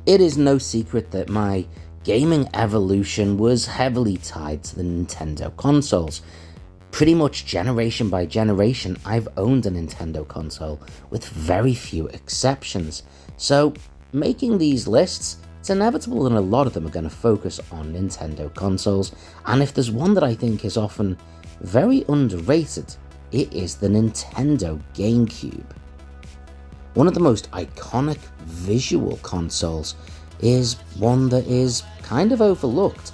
It is no secret that my gaming evolution was heavily tied to the Nintendo consoles. Pretty much generation by generation, I've owned a Nintendo console, with very few exceptions. So, making these lists, it's inevitable that a lot of them are going to focus on Nintendo consoles, and if there's one that I think is often very underrated, it is the Nintendo Gamecube. One of the most iconic visual consoles is one that is kind of overlooked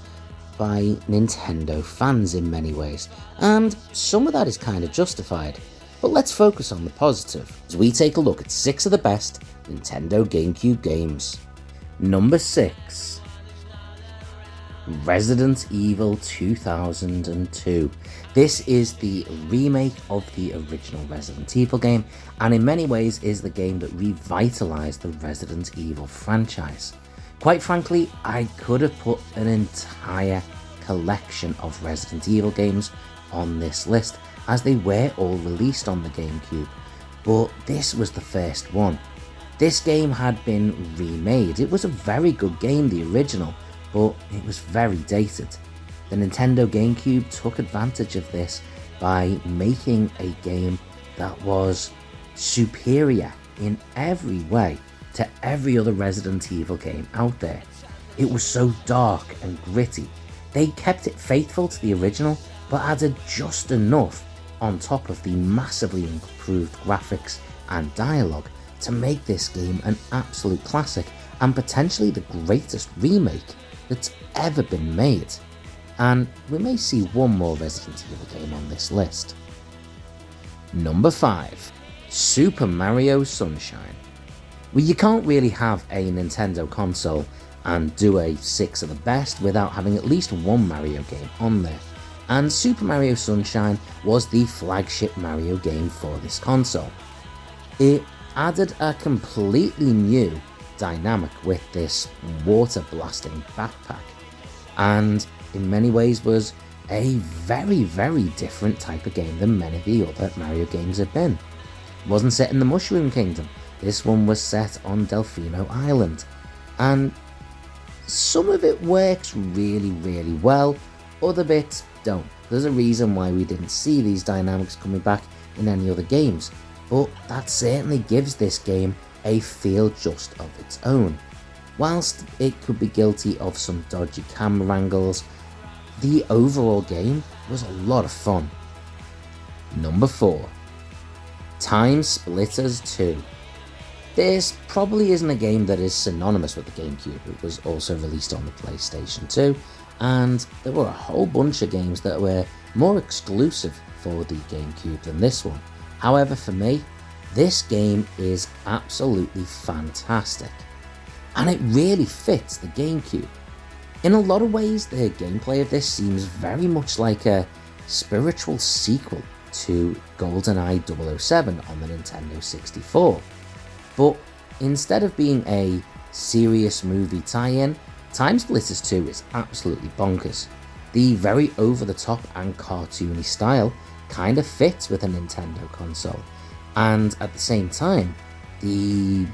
by Nintendo fans in many ways, and some of that is kind of justified. But let's focus on the positive as we take a look at 6 of the best Nintendo GameCube games. Number 6. Resident Evil 2002. This is the remake of the original Resident Evil game, and in many ways is the game that revitalized the Resident Evil franchise. Quite frankly, I could have put an entire collection of Resident Evil games on this list, as they were all released on the GameCube, but this was the first one. This game had been remade. It was a very good game, the original, but it was very dated. The Nintendo GameCube took advantage of this by making a game that was superior in every way to every other Resident Evil game out there. It was so dark and gritty. They kept it faithful to the original, but added just enough on top of the massively improved graphics and dialogue to make this game an absolute classic and potentially the greatest remake that's ever been made. And we may see one more Resident Evil game on this list. Number 5. Super Mario Sunshine. Well, you can't really have a Nintendo console and do a 6 of the best without having at least one Mario game on there. And Super Mario Sunshine was the flagship Mario game for this console. It added a completely new dynamic with this water blasting backpack, and in many ways was a very, very different type of game than many of the other Mario games have been. It wasn't set in the Mushroom Kingdom. This one was set on Delfino Island, and some of it works really, really well, other bits don't. There's a reason why we didn't see these dynamics coming back in any other games, but that certainly gives this game a feel just of its own. Whilst it could be guilty of some dodgy camera angles, the overall game was a lot of fun. Number 4. Time Splitters 2. This probably isn't a game that is synonymous with the GameCube. It was also released on the PlayStation 2, and there were a whole bunch of games that were more exclusive for the GameCube than this one. However, for me, this game is absolutely fantastic, and it really fits the GameCube. In a lot of ways, the gameplay of this seems very much like a spiritual sequel to GoldenEye 007 on the Nintendo 64. But instead of being a serious movie tie-in, Time Splitters 2 is absolutely bonkers. The very over-the-top and cartoony style kind of fits with a Nintendo console, and at the same time, the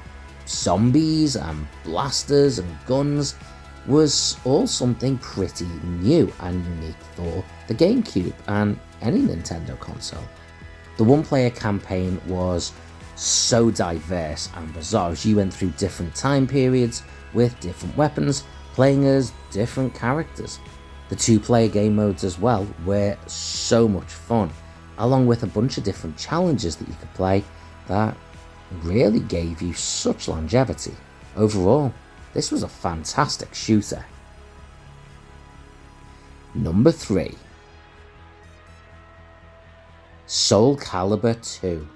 zombies and blasters and guns was all something pretty new and unique for the GameCube and any Nintendo console. The one-player campaign was so diverse and bizarre as you went through different time periods with different weapons, playing as different characters. The 2-player game modes as well were so much fun, along with a bunch of different challenges that you could play that really gave you such longevity. Overall, this was a fantastic shooter. Number 3. Soul Calibur 2.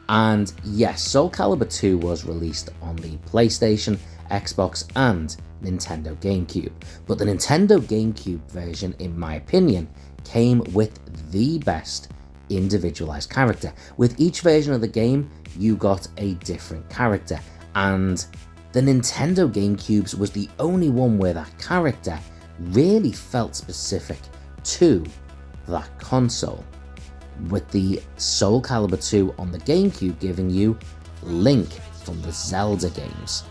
And yes, Soul Calibur 2 was released on the PlayStation, Xbox and Nintendo GameCube, but the Nintendo GameCube version, in my opinion, came with the best individualized character. With each version of the game, you got a different character, and the Nintendo GameCube's was the only one where that character really felt specific to that console, with the Soul Calibur 2 on the GameCube giving you Link from the Zelda games.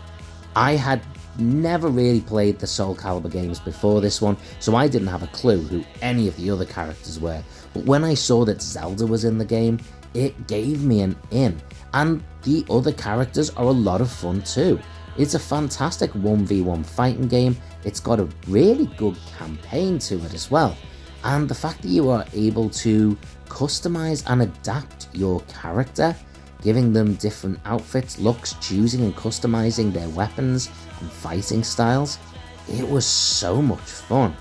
I had never really played the Soul Calibur games before this one, so I didn't have a clue who any of the other characters were, but when I saw that Zelda was in the game, it gave me an in, and the other characters are a lot of fun too. It's a fantastic 1v1 fighting game, it's got a really good campaign to it as well, and the fact that you are able to customize and adapt your character, giving them different outfits, looks, choosing and customizing their weapons and fighting styles, it was so much fun.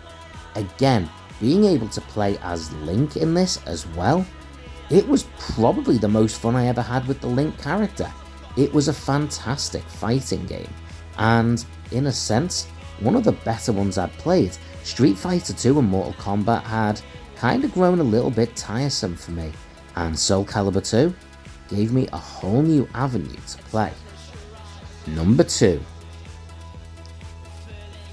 Again, being able to play as Link in this as well, it was probably the most fun I ever had with the Link character. It was a fantastic fighting game, and in a sense, one of the better ones I'd played. Street Fighter 2 and Mortal Kombat had kind of grown a little bit tiresome for me, and Soul Calibur 2 gave me a whole new avenue to play. Number 2.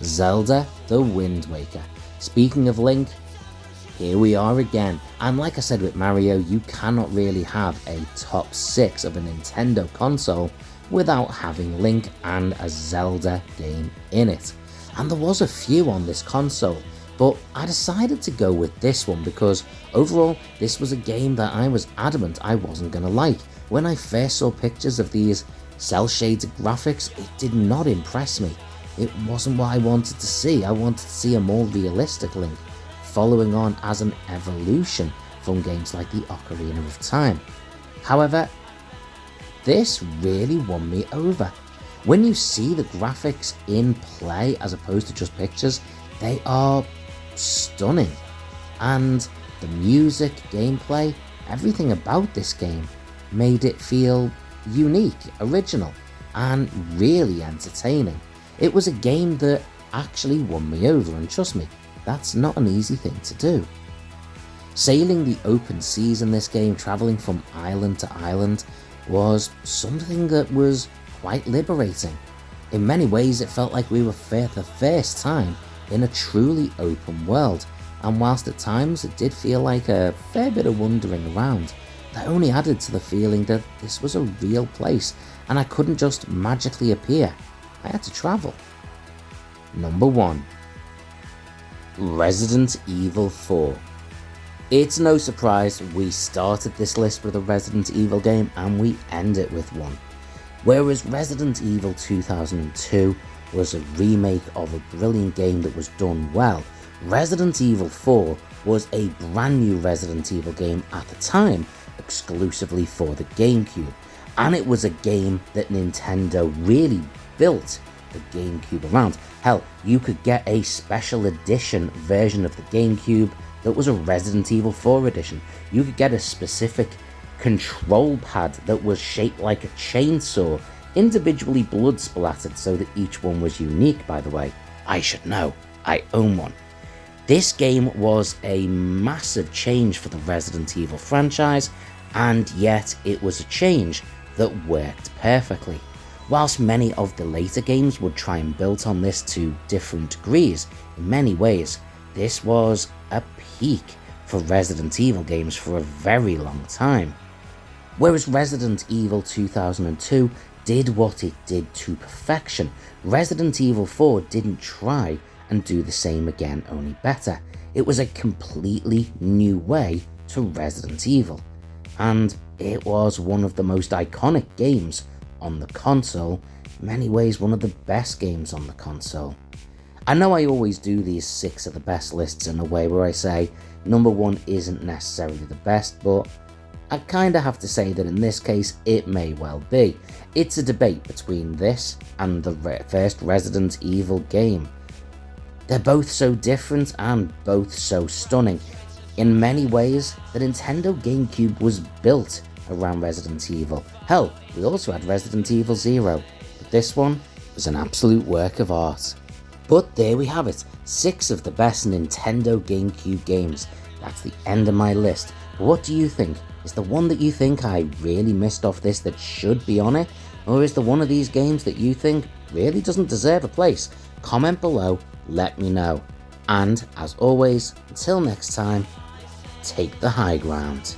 Zelda The Wind Waker. Speaking of Link, here we are again, and like I said with Mario, you cannot really have a top 6 of a Nintendo console without having Link and a Zelda game in it. And there was a few on this console, but I decided to go with this one because overall this was a game that I was adamant I wasn't going to like. When I first saw pictures of these cel-shaded graphics, it did not impress me. It wasn't what I wanted to see. I wanted to see a more realistic Link, following on as an evolution from games like the Ocarina of Time. However, this really won me over. When you see the graphics in play as opposed to just pictures, they are stunning. And the music, gameplay, everything about this game made it feel unique, original, and really entertaining. It was a game that actually won me over, and trust me, that's not an easy thing to do. Sailing the open seas in this game, travelling from island to island, was something that was quite liberating. In many ways it felt like we were for the first time in a truly open world, and whilst at times it did feel like a fair bit of wandering around, that only added to the feeling that this was a real place and I couldn't just magically appear. I had to travel. Number 1. Resident Evil 4. It's no surprise we started this list with a Resident Evil game and we end it with one. Whereas Resident Evil 2002 was a remake of a brilliant game that was done well, Resident Evil 4 was a brand new Resident Evil game at the time, exclusively for the Gamecube, and it was a game that Nintendo really built the Gamecube around. Hell, you could get a special edition version of the Gamecube that was a Resident Evil 4 edition. You could get a specific control pad that was shaped like a chainsaw, individually blood splattered so that each one was unique, by the way. I should know, I own one. This game was a massive change for the Resident Evil franchise, and yet it was a change that worked perfectly. Whilst many of the later games would try and build on this to different degrees, in many ways, this was a peak for Resident Evil games for a very long time. Whereas Resident Evil 2002 did what it did to perfection, Resident Evil 4 didn't try and do the same again, only better. It was a completely new way to Resident Evil, and it was one of the most iconic games on the console, in many ways one of the best games on the console. I know I always do these 6 of the best lists in a way where I say number 1 isn't necessarily the best, but I kinda have to say that in this case it may well be. It's a debate between this and the first Resident Evil game. They're both so different and both so stunning. In many ways, the Nintendo GameCube was built around Resident Evil. Hell, we also had Resident Evil 0, but this one was an absolute work of art. But there we have it, 6 of the best Nintendo GameCube games. That's the end of my list. But what do you think? Is the one that you think I really missed off this that should be on it? Or is there one of these games that you think really doesn't deserve a place? Comment below, let me know. And as always, until next time, take the high ground.